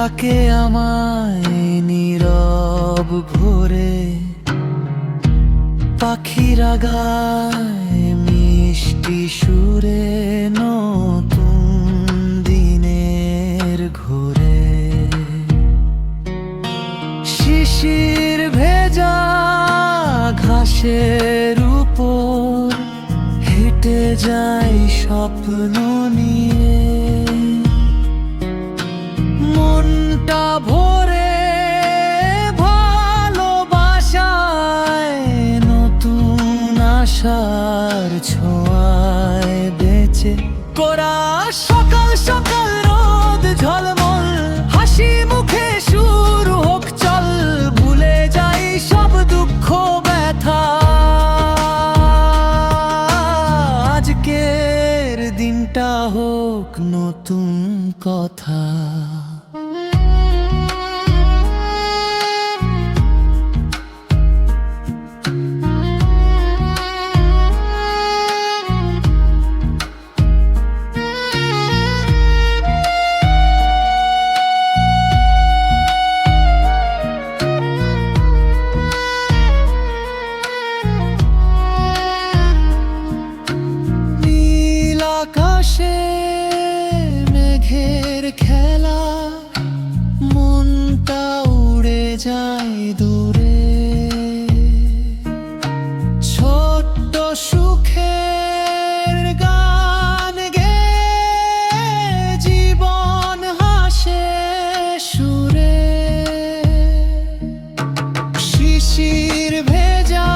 ডাকে আমায় নীরব ভোরে, পাখিরা গায় মিষ্টি সুরে, নতুন দিনের ঘোরে। শিশির ভেজা ঘাসের উপর হেঁটে যাই স্বপ্ন নিয়ে, মনটা ভরে ভালোবাসায়, নতুন আশার ছোঁয়ায় বেঁচে। কোরা সকাল সকাল রোদ ঝলমল, হাসি মুখে শুরু হোক চল, ভুলে যাই সব দুঃখ ব্যথা। আজকের দিনটা হোক নতুন কথা। আকাশে মেঘের খেলা, মনটা উড়ে যায় দূরে। ছোট্ট সুখের গান গেয়ে জীবন হাসে সুরে। শিশির ভেজা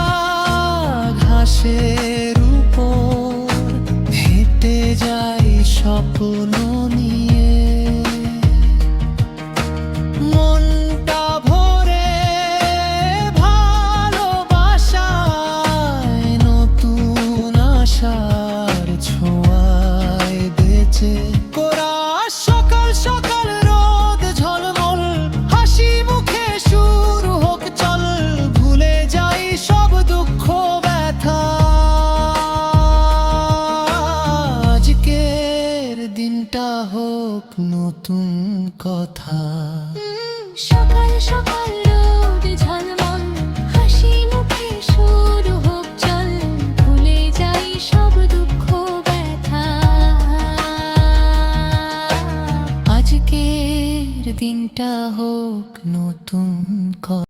ঘাসের উপর হেঁটে যাই স্বপ্ন নিয়ে, মনটা ভরে ভালোবাসায়, নতুন আশার ছোঁয়ায় বেঁচে। কোরা সকাল সকাল রোদ ঝলমল, হাসি মুখে শুরু হোক চল, ভুলে যাই সব দুঃখ ব্যথা। আজকের দিনটা হোক নতুন কথা। সকাল সকাল রোদ ঝলমল, হাসি মুখে শুরু হোক চল, ভুলে যাই সব দুঃখ ব্যথা। আজকের দিনটা হোক নতুন কথা।